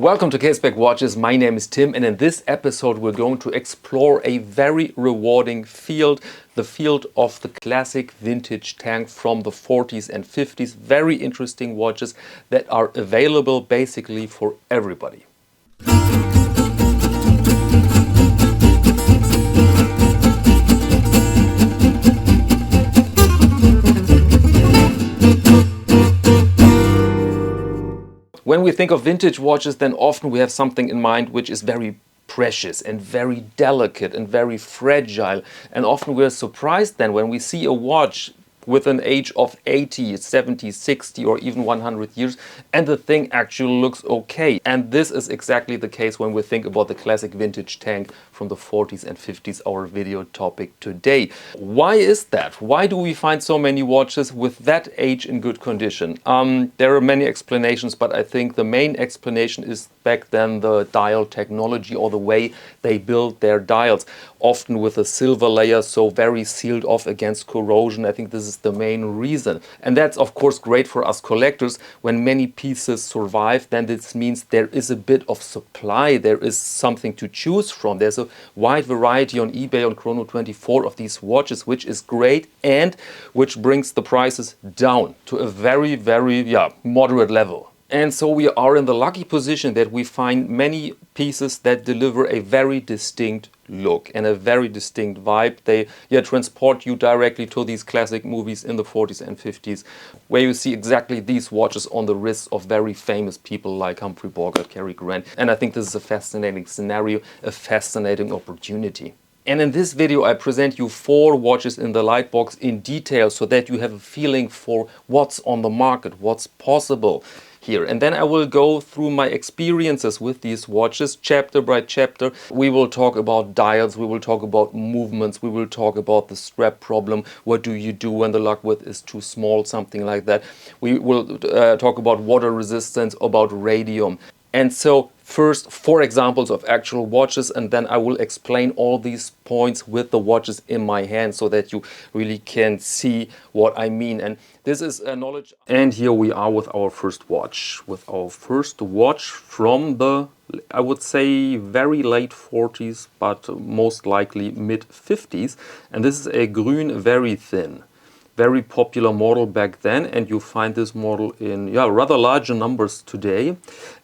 Welcome to Caseback Watches. My name is Tim, and in this episode we're going to explore a very rewarding field, the field of the classic vintage tank from the 40s and 50s. Very interesting watches that are available basically for everybody. When we think of vintage watches, then often we have something in mind which is very precious and very delicate and very fragile. And often we're surprised then when we see a watch with an age of 80, 70, 60 or even 100 years and the thing actually looks okay. And this is exactly the case when we think about the classic vintage tank from the 40s and 50s, our video topic today. Why is that? Why do we find so many watches with that age in good condition? There are many explanations, but I think the main explanation is back then the dial technology or the way they built their dials, often with a silver layer, so very sealed off against corrosion. I think this is the main reason. And that's of course great for us collectors. When many pieces survive, then this means there is a bit of supply, there is something to choose from. There's a wide variety on eBay, on Chrono24 of these watches, which is great and which brings the prices down to a very moderate level. And so we are in the lucky position that we find many pieces that deliver a very distinct look and a very distinct vibe. They transport you directly to these classic movies in the 40s and 50s, where you see exactly these watches on the wrists of very famous people like Humphrey Bogart, Cary Grant. And I think this is a fascinating scenario, a fascinating opportunity. And in this video I present you 4 watches in the Lightbox in detail so that you have a feeling for what's on the market, what's possible here. And then I will go through my experiences with these watches chapter by chapter. We will talk about dials, we will talk about movements, we will talk about the strap problem. What do you do when the lug width is too small, something like that. We will talk about water resistance, about radium. And so first 4 examples of actual watches, and then I will explain all these points with the watches in my hand so that you really can see what I mean. And this is a knowledge. And here we are with our first watch. From the, I would say, very late 40s, but most likely mid 50s. And this is a Elgin Veri-Thin. Very popular model back then, and you find this model in rather larger numbers today.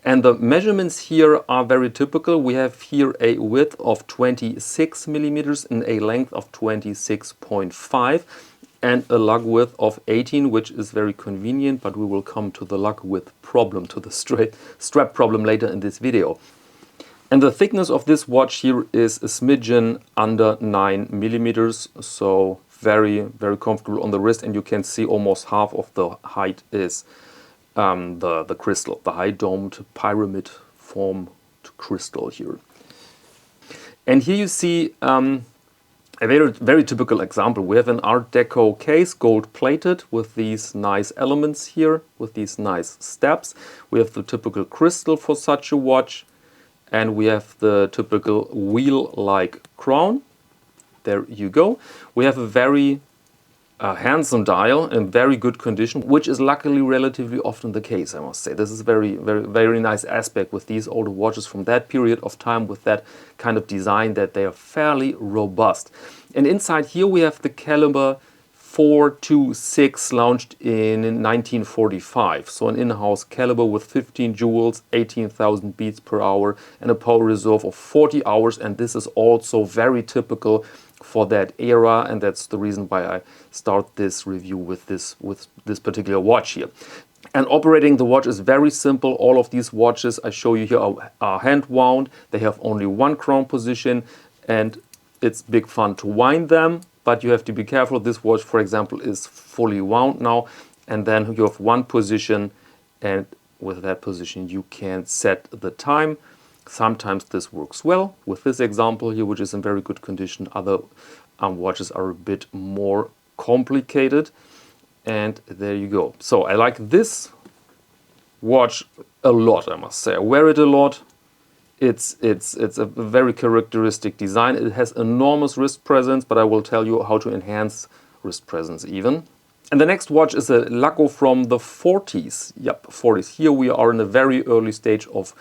And the measurements here are very typical. We have here a width of 26 millimeters and a length of 26.5 and a lug width of 18, which is very convenient, but we will come to the lug width problem, to the strap problem later in this video. And the thickness of this watch here is a smidgen under 9 millimeters, so very comfortable on the wrist, and you can see almost half of the height is the crystal, the high domed pyramid formed crystal here. And here you see a very typical example. We have an Art Deco case, gold plated, with these nice elements here, with these nice steps. We have the typical crystal for such a watch, and we have the typical wheel-like crown. There you go. We have a very handsome dial in very good condition, which is luckily relatively often the case, I must say. This is a very nice aspect with these older watches from that period of time, with that kind of design, that they are fairly robust. And inside here we have the caliber 426 launched in 1945. So an in-house caliber with 15 jewels, 18,000 beats per hour and a power reserve of 40 hours. And this is also very typical for that era, and that's the reason why I start this review with this particular watch here. And operating the watch is very simple. All of these watches I show you here are hand wound. They have only one crown position, and it's big fun to wind them, but you have to be careful. This watch, for example, is fully wound now, and then you have one position, and with that position you can set the time. Sometimes this works well. With this example here, which is in very good condition, other watches are a bit more complicated. And there you go. So I like this watch a lot, I must say. I wear it a lot. It's a very characteristic design. It has enormous wrist presence, but I will tell you how to enhance wrist presence even. And the next watch is a Laco from the 40s. Yep, 40s. Here we are in a very early stage of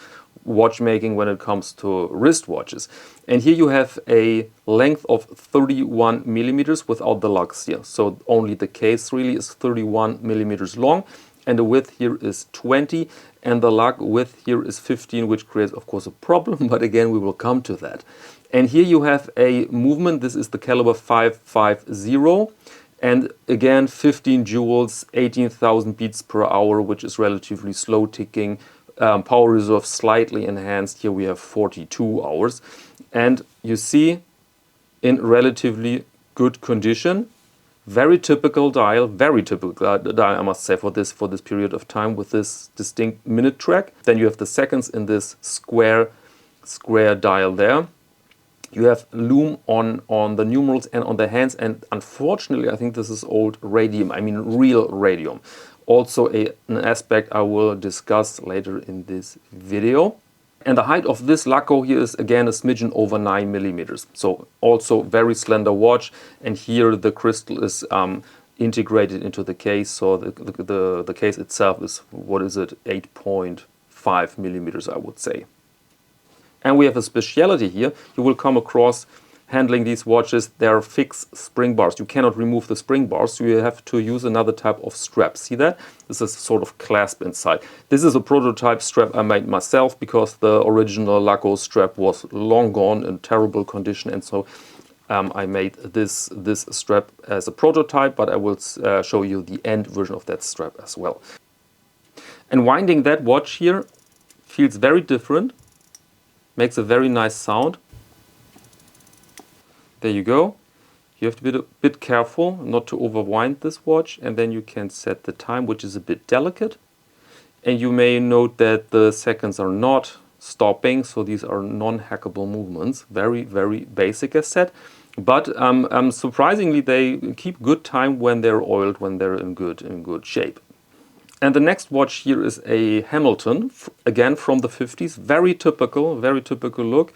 watchmaking when it comes to wristwatches. And here you have a length of 31 millimeters without the lugs here. So only the case really is 31 millimeters long, and the width here is 20, and the lug width here is 15, which creates of course a problem, but again we will come to that. And here you have a movement. This is the caliber 550, and again 15 joules, 18,000 beats per hour, which is relatively slow ticking. Power reserve slightly enhanced. Here we have 42 hours, and you see in relatively good condition. Very typical dial, very typical dial, I must say, for this period of time, with this distinct minute track. Then you have the seconds in this square dial there. You have lume on the numerals and on the hands, and unfortunately I think this is old radium, I mean real radium. Also an aspect I will discuss later in this video. And the height of this Laco here is again a smidgen over 9 millimeters. So also very slender watch, and here the crystal is integrated into the case. So the case itself is, what is it, 8.5 millimeters, I would say. And we have a speciality here. You will come across handling these watches, there are fixed spring bars. You cannot remove the spring bars, so you have to use another type of strap. See that? This is sort of clasp inside. This is a prototype strap I made myself because the original Laco strap was long gone, in terrible condition, and so I made this strap as a prototype, but I will show you the end version of that strap as well. And winding that watch here feels very different, makes a very nice sound. There you go. You have to be a bit careful not to overwind this watch, and then you can set the time, which is a bit delicate. And you may note that the seconds are not stopping, so these are non-hackable movements. Very, very basic as said. But surprisingly, they keep good time when they're oiled, when they're in good shape. And the next watch here is a Hamilton, again from the 50s. Very typical look.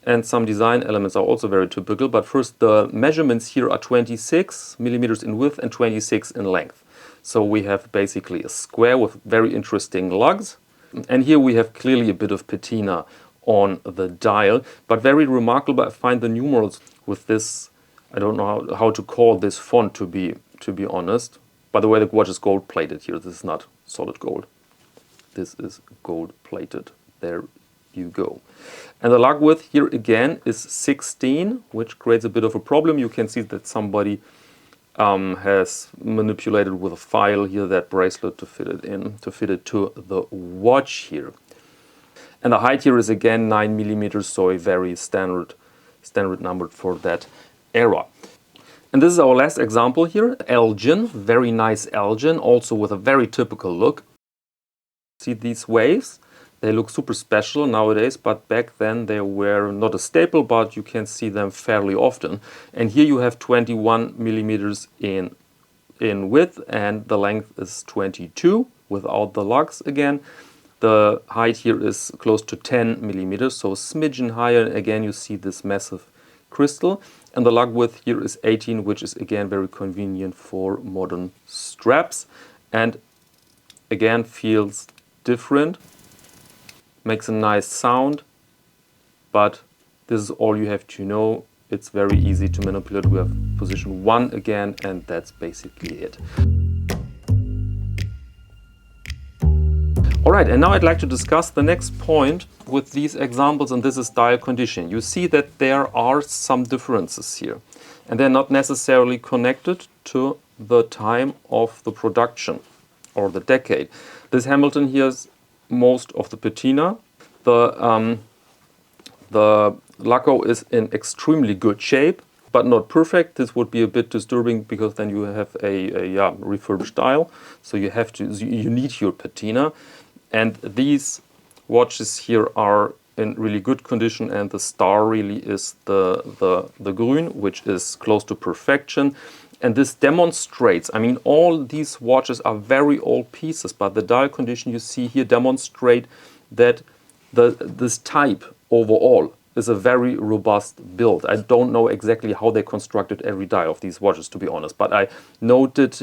And some design elements are also very typical. But first, the measurements here are 26 millimeters in width and 26 in length. So we have basically a square with very interesting lugs. And here we have clearly a bit of patina on the dial. But very remarkable, I find the numerals with this, I don't know how to call this font, to be honest. By the way, the watch is gold plated here. This is not solid gold. This is gold plated. There you go. And the lug width here again is 16, which creates a bit of a problem. You can see that somebody has manipulated with a file here that bracelet to fit it to the watch here. And the height here is again 9 millimeters, so a very standard number for that era. And this is our last example here, Elgin, very nice Elgin, also with a very typical look. See these waves? They look super special nowadays, but back then they were not a staple, but you can see them fairly often. And here you have 21 millimeters in width, and the length is 22 without the lugs again. The height here is close to 10 millimeters, so a smidgen higher. Again, you see this massive crystal. And the lug width here is 18, which is again very convenient for modern straps. And again, feels different. Makes a nice sound, but this is all you have to know. It's very easy to manipulate. We have position 1 again, and that's basically it. Alright, and now I'd like to discuss the next point with these examples, and this is dial condition. You see that there are some differences here, and they're not necessarily connected to the time of the production or the decade. This Hamilton here is most of the patina. The Laco is in extremely good shape, but not perfect. This would be a bit disturbing because then you have a refurbished dial, so you need your patina. And these watches here are in really good condition, and the star really is the grün, which is close to perfection. And this demonstrates, I mean, all these watches are very old pieces, but the dial condition you see here demonstrate that this type overall is a very robust build. I don't know exactly how they constructed every dial of these watches, to be honest, but I noted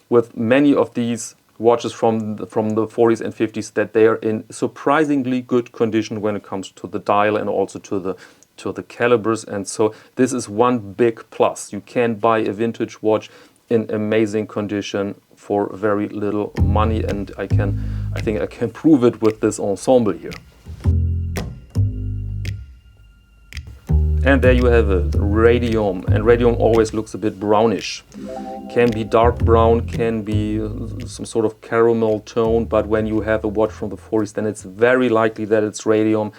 with many of these watches from the 40s and 50s that they are in surprisingly good condition when it comes to the dial and also to the calibers. And so this is one big plus. You can buy a vintage watch in amazing condition for very little money, and I think I can prove it with this ensemble here. And there you have it, radium. And radium always looks a bit brownish. Can be dark brown, can be some sort of caramel tone, but when you have a watch from the 40s, then it's very likely that it's radium.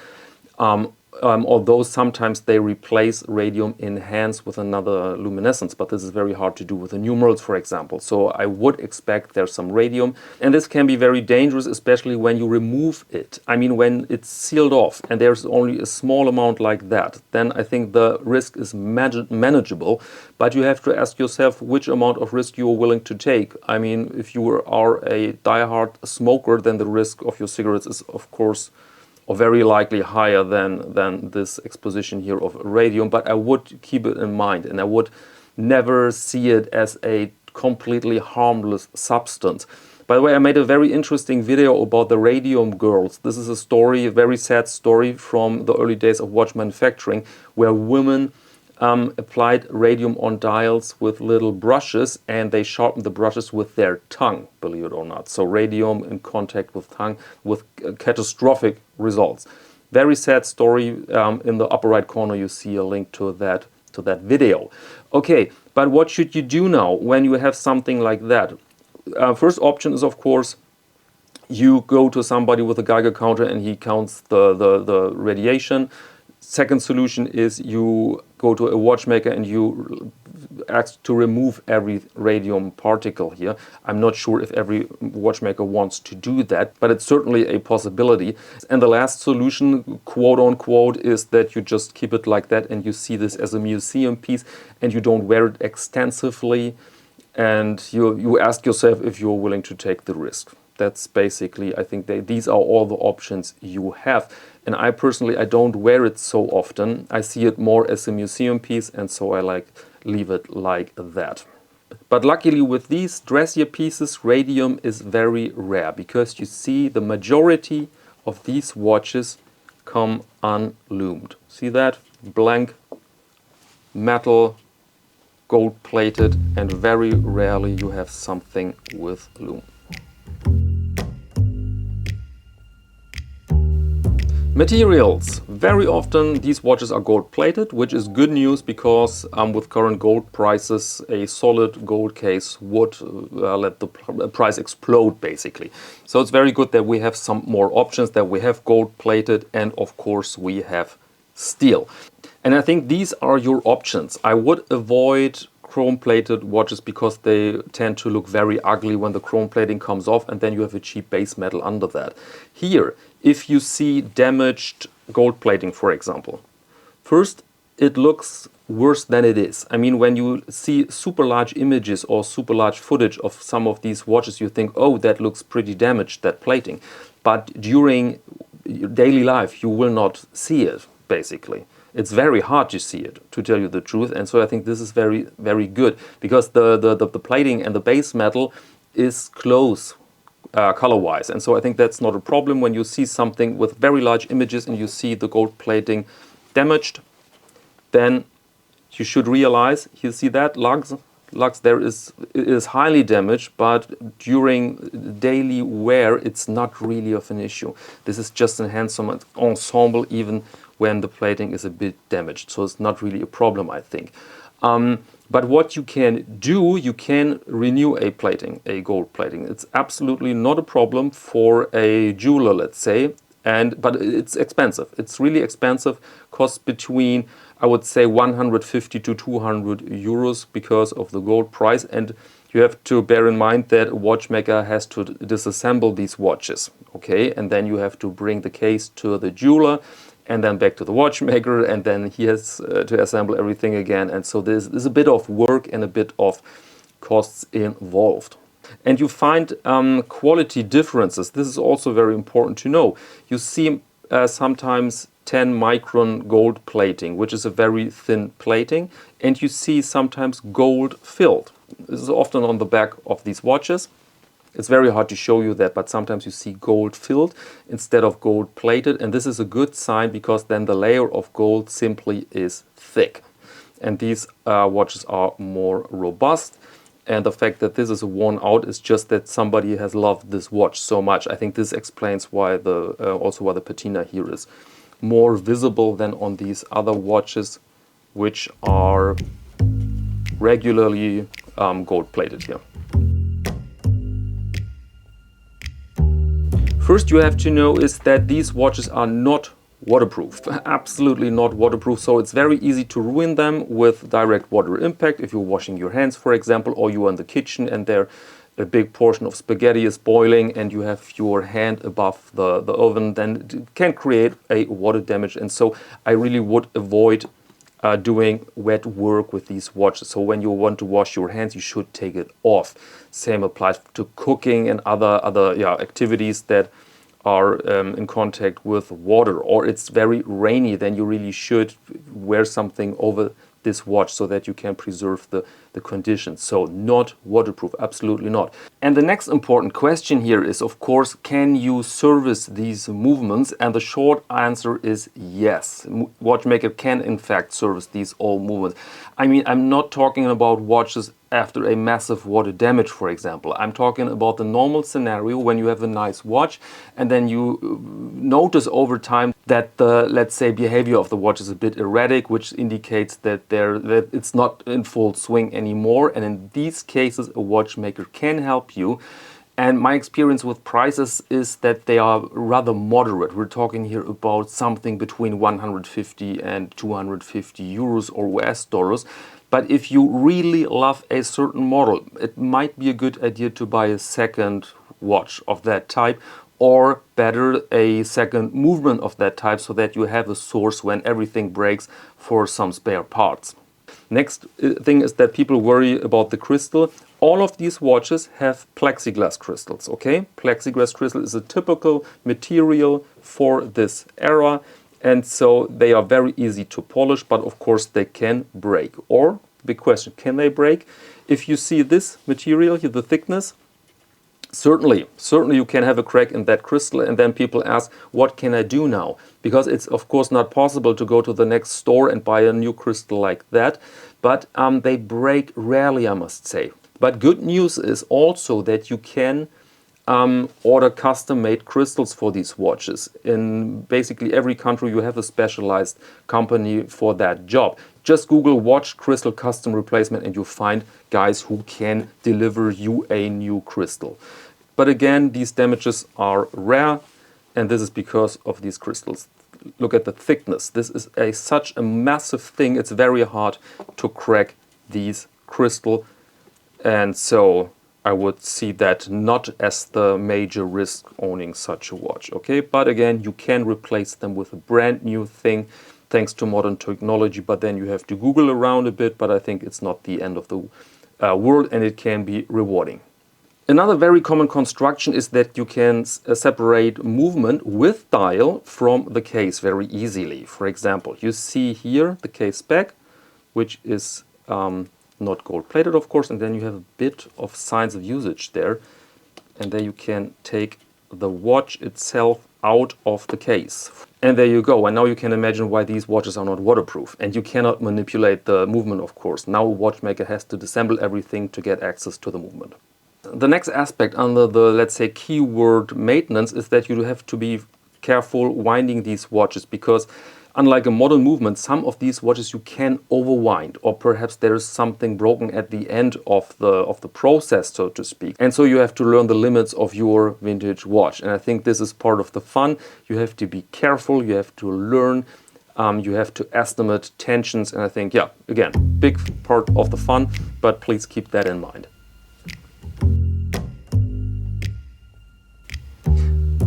Although sometimes they replace radium in hands with another luminescence, but this is very hard to do with the numerals, for example. So I would expect there's some radium, and this can be very dangerous, especially when you remove it. I mean, when it's sealed off and there's only a small amount like that, then I think the risk is manageable, but you have to ask yourself which amount of risk you are willing to take. I mean, if you are a diehard smoker, then the risk of your cigarettes is, of course, or very likely higher than this exposition here of radium, but I would keep it in mind, and I would never see it as a completely harmless substance. By the way, I made a very interesting video about the radium girls. This is a story, a very sad story from the early days of watch manufacturing, where women applied radium on dials with little brushes, and they sharpened the brushes with their tongue, believe it or not. So radium in contact with tongue with catastrophic results. Very sad story. In the upper right corner you see a link to that video. Okay, but what should you do now when you have something like that? First option is, of course, you go to somebody with a Geiger counter and he counts the radiation. Second solution is you go to a watchmaker and you ask to remove every radium particle here. I'm not sure if every watchmaker wants to do that, but it's certainly a possibility. And the last solution, quote unquote, is that you just keep it like that and you see this as a museum piece and you don't wear it extensively, and you ask yourself if you're willing to take the risk. That's basically, I think these are all the options you have. And I personally, I don't wear it so often. I see it more as a museum piece, and so I leave it like that. But luckily with these dressier pieces, radium is very rare, because you see the majority of these watches come unlumed. See that? Blank metal, gold plated, and very rarely you have something with lume. Materials. Very often these watches are gold plated, which is good news, because with current gold prices, a solid gold case would let the price explode, basically. So it's very good that we have some more options, that we have gold plated, and of course we have steel. And I think these are your options. I would avoid chrome plated watches because they tend to look very ugly when the chrome plating comes off, and then you have a cheap base metal under that. Here, if you see damaged gold plating, for example, first, it looks worse than it is. I mean, when you see super large images or super large footage of some of these watches, you think, oh, that looks pretty damaged, that plating. But during your daily life, you will not see it, basically. It's very hard to see it, to tell you the truth. And so I think this is very, very good, because the plating and the base metal is close color-wise. And so I think that's not a problem when you see something with very large images and you see the gold plating damaged. Then you should realize, you see that lugs there is highly damaged, but during daily wear it's not really of an issue. This is just a handsome ensemble even when the plating is a bit damaged, so it's not really a problem, I think. But what you can do, you can renew a plating, a gold plating. It's absolutely not a problem for a jeweler, let's say, but it's expensive. It's really expensive, costs between, I would say, 150 to 200 euros because of the gold price. And you have to bear in mind that a watchmaker has to disassemble these watches, okay? And then you have to bring the case to the jeweler, and then back to the watchmaker, and then he has to assemble everything again. And so there's a bit of work and a bit of costs involved. And you find quality differences. This is also very important to know. You see sometimes 10 micron gold plating, which is a very thin plating, and you see sometimes gold filled. This is often on the back of these watches. It's very hard to show you that, but sometimes you see gold filled instead of gold plated, and this is a good sign because then the layer of gold simply is thick. And these watches are more robust. And the fact that this is worn out is just that somebody has loved this watch so much. I think this explains why also why the patina here is more visible than on these other watches, which are regularly gold plated here. First you have to know is that these watches are not waterproof, absolutely not waterproof, so it's very easy to ruin them with direct water impact if you're washing your hands, for example, or you're in the kitchen and there a big portion of spaghetti is boiling and you have your hand above the oven, then it can create a water damage. And so I really would avoid doing wet work with these watches. So when you want to wash your hands, you should take it off. Same applies to cooking and other activities that are in contact with water, or it's very rainy, then you really should wear something over this watch so that you can preserve the conditions. So not waterproof, absolutely not. And the next important question here is, of course, can you service these movements? And the short answer is yes. Watchmaker can in fact service these all movements. I mean, I'm not talking about watches after a massive water damage, for example. I'm talking about the normal scenario when you have a nice watch and then you notice over time that the, let's say, behavior of the watch is a bit erratic, which indicates that it's not in full swing anymore. And in these cases, a watchmaker can help you. And my experience with prices is that they are rather moderate. We're talking here about something between 150 and 250 euros or US dollars. But if you really love a certain model, it might be a good idea to buy a second watch of that type, or better, a second movement of that type, so that you have a source when everything breaks for some spare parts. Next thing is that people worry about the crystal. All of these watches have plexiglass crystals, okay? Plexiglass crystal is a typical material for this era, and so they are very easy to polish, but of course they can break. Or, big question, can they break? If you see this material here, the thickness, certainly you can have a crack in that crystal, and then people ask, what can I do now? Because it's of course not possible to go to the next store and buy a new crystal like that, but they break rarely, I must say. But good news is also that you can order custom-made crystals for these watches. In basically every country you have a specialized company for that job. Just Google watch crystal custom replacement and you'll find guys who can deliver you a new crystal. But again, these damages are rare, and this is because of these crystals. Look at the thickness. This is such a massive thing. It's very hard to crack these crystals, and so I would see that not as the major risk owning such a watch, okay? But again, you can replace them with a brand new thing thanks to modern technology, but then you have to Google around a bit, but I think it's not the end of the world, and it can be rewarding. Another very common construction is that you can separate movement with dial from the case very easily. For example, you see here the case back, which is not gold plated, of course, and then you have a bit of signs of usage there, and there you can take the watch itself out of the case. And there you go. And now you can imagine why these watches are not waterproof, and you cannot manipulate the movement, of course. Now a watchmaker has to disassemble everything to get access to the movement. The next aspect under the, let's say, keyword maintenance is that you have to be careful winding these watches, because unlike a modern movement, some of these watches you can overwind, or perhaps there is something broken at the end of the process, so to speak. And so you have to learn the limits of your vintage watch. And I think this is part of the fun. You have to be careful, you have to learn, you have to estimate tensions, and I think, yeah, again, big part of the fun, but please keep that in mind.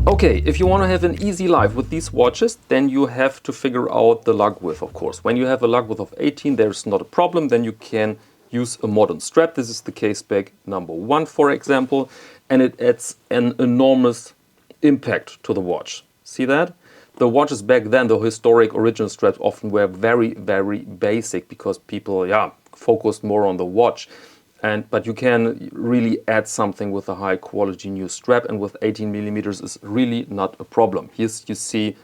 Okay, if you want to have an easy life with these watches, then you have to figure out the lug width, of course. When you have a lug width of 18, there's not a problem, then you can use a modern strap. This is the Caseback number 1, for example, and it adds an enormous impact to the watch. See that? The watches back then, the historic original straps, often were very, very basic because people, focused more on the watch. But you can really add something with a high quality new strap, and with 18 millimeters is really not a problem. Here you see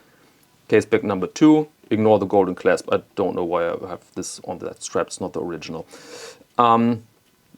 Caseback number 2. Ignore the golden clasp. I don't know why I have this on that strap. It's not the original.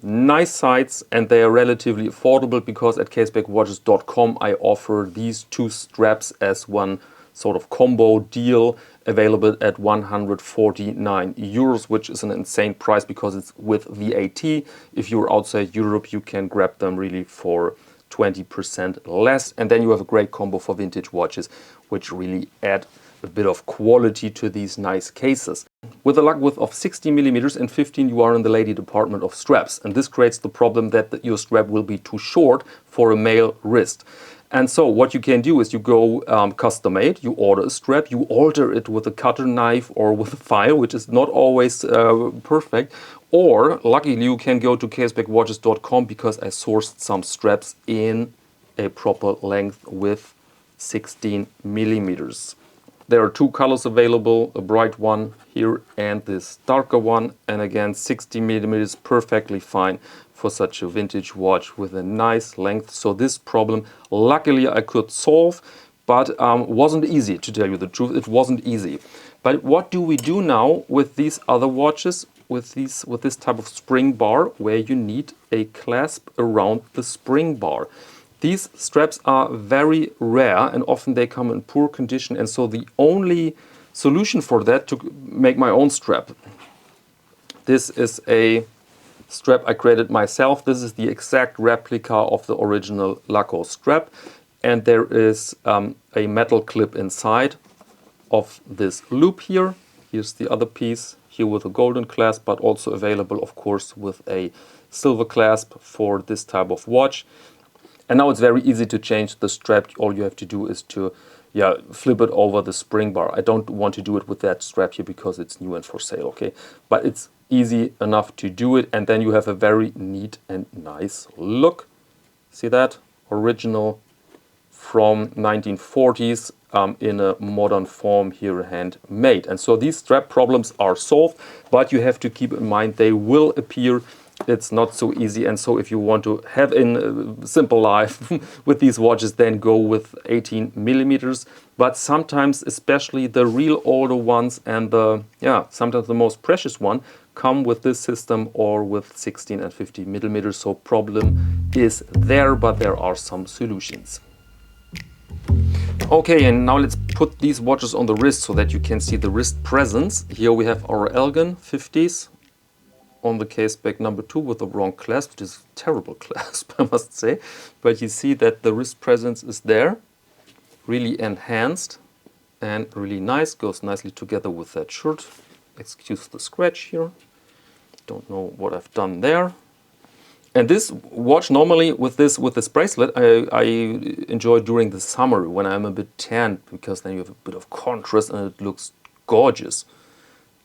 Nice sights, and they are relatively affordable because at CasebackWatches.com I offer these two straps as one sort of combo deal, available at 149 euros, which is an insane price because it's with VAT. If you're outside Europe, you can grab them really for 20% less, and then you have a great combo for vintage watches, which really add a bit of quality to these nice cases. With a lug width of 60 millimeters and 15, you are in the lady department of straps, and this creates the problem that your strap will be too short for a male wrist. And so what you can do is you go custom made, you order a strap, you alter it with a cutter knife or with a file, which is not always perfect. Or luckily you can go to CasebackWatches.com because I sourced some straps in a proper length with 16 millimeters. There are two colors available, a bright one here and this darker one, and again 60 millimeters perfectly fine for such a vintage watch with a nice length. So this problem luckily I could solve, but wasn't easy, to tell you the truth. It wasn't easy. But what do we do now with these other watches, with this type of spring bar, where you need a clasp around the spring bar? These straps are very rare and often they come in poor condition, and so the only solution for that to make my own strap. This is a strap I created myself. This is the exact replica of the original Laco strap, and there is a metal clip inside of this loop here. Here's the other piece here with a golden clasp, but also available of course with a silver clasp for this type of watch. And now it's very easy to change the strap. All you have to do is to flip it over the spring bar. I don't want to do it with that strap here because it's new and for sale, okay? But it's easy enough to do it, and then you have a very neat and nice look. See that? Original from 1940s in a modern form here, handmade. And so these strap problems are solved, but you have to keep in mind they will appear. It's not so easy, and so if you want to have a simple life with these watches, then go with 18 millimeters. But sometimes, especially the real older ones and sometimes the most precious one, come with this system or with 16 and 50 millimeters. So problem is there, but there are some solutions. Okay, and now let's put these watches on the wrist so that you can see the wrist presence. Here we have our Elgin 50s. On the Caseback number 2 with the wrong clasp. It is a terrible clasp, I must say. But you see that the wrist presence is there, really enhanced and really nice. Goes nicely together with that shirt. Excuse the scratch here. Don't know what I've done there. And this watch normally with this bracelet I enjoy during the summer when I'm a bit tanned, because then you have a bit of contrast and it looks gorgeous.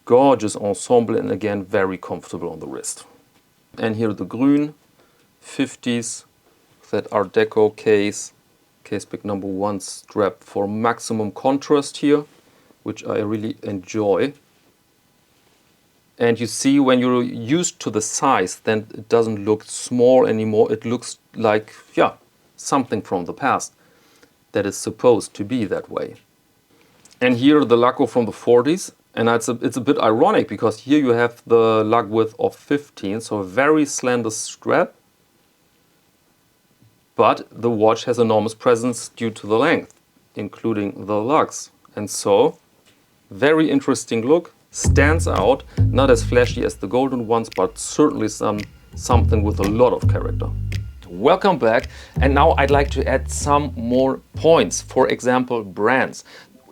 Gorgeous ensemble, and again very comfortable on the wrist. And here the green 50s, that Art Deco case, Caseback number 1 strap for maximum contrast here, which I really enjoy. And you see when you're used to the size, then it doesn't look small anymore. It looks like something from the past that is supposed to be that way. And here the Laco from the 40s. And it's a bit ironic because here you have the lug width of 15, so a very slender strap, but the watch has enormous presence due to the length, including the lugs. And so, very interesting look, stands out, not as flashy as the golden ones, but certainly something with a lot of character. Welcome back, and now I'd like to add some more points, for example brands.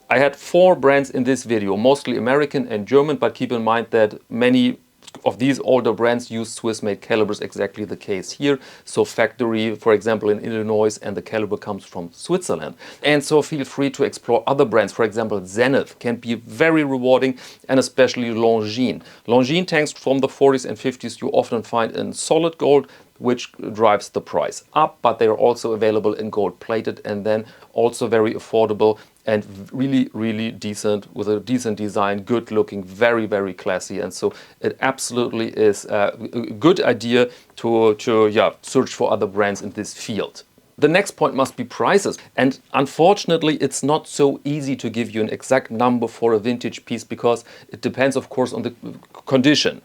I had 4 brands in this video, mostly American and German, but keep in mind that many of these older brands use Swiss-made calibers, exactly the case here. So factory, for example, in Illinois, and the caliber comes from Switzerland. And so feel free to explore other brands. For example, Zenith can be very rewarding, and especially Longines. Longines tanks from the 40s and 50s you often find in solid gold, which drives the price up, but they are also available in gold plated, and then also very affordable and really, really decent, with a decent design, good looking, very, very classy. And so it absolutely is a good idea to search for other brands in this field. The next point must be prices. And unfortunately, it's not so easy to give you an exact number for a vintage piece, because it depends, of course, on the condition.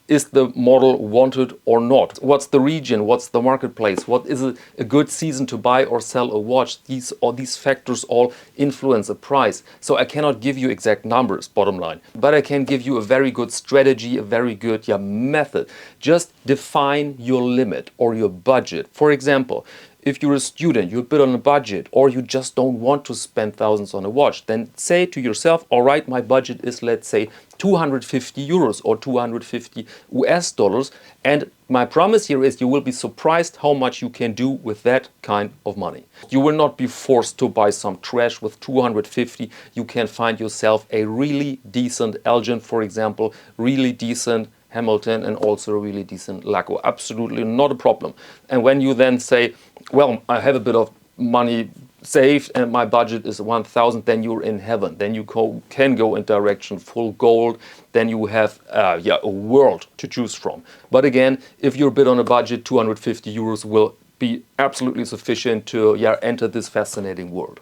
Is the model wanted or not? What's the region? What's the marketplace? What is a good season to buy or sell a watch? These factors all influence the price. So I cannot give you exact numbers, bottom line. But I can give you a very good strategy, a very good method. Just define your limit or your budget. For example, if you're a student, you're a bit on a budget, or you just don't want to spend thousands on a watch, then say to yourself, all right, my budget is, let's say, 250 euros or 250 US dollars. And my promise here is you will be surprised how much you can do with that kind of money. You will not be forced to buy some trash with 250. You can find yourself a really decent Elgin, for example, really decent Hamilton, and also a really decent Laco. Absolutely not a problem. And when you then say, well, I have a bit of money saved and my budget is 1,000, then you're in heaven. Then you can go in direction full gold. Then you have a world to choose from. But again, if you're a bit on a budget, 250 euros will be absolutely sufficient to enter this fascinating world.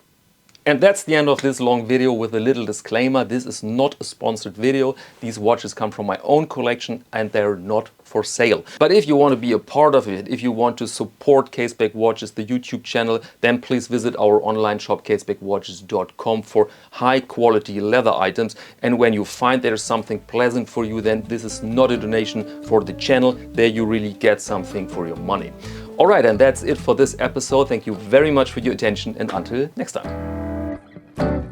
And that's the end of this long video with a little disclaimer. This is not a sponsored video. These watches come from my own collection and they're not for sale. But if you want to be a part of it, if you want to support Caseback Watches, the YouTube channel, then please visit our online shop caseback-watches.com for high quality leather items. And when you find there's something pleasant for you, then this is not a donation for the channel. There you really get something for your money. All right, and that's it for this episode. Thank you very much for your attention, and until next time.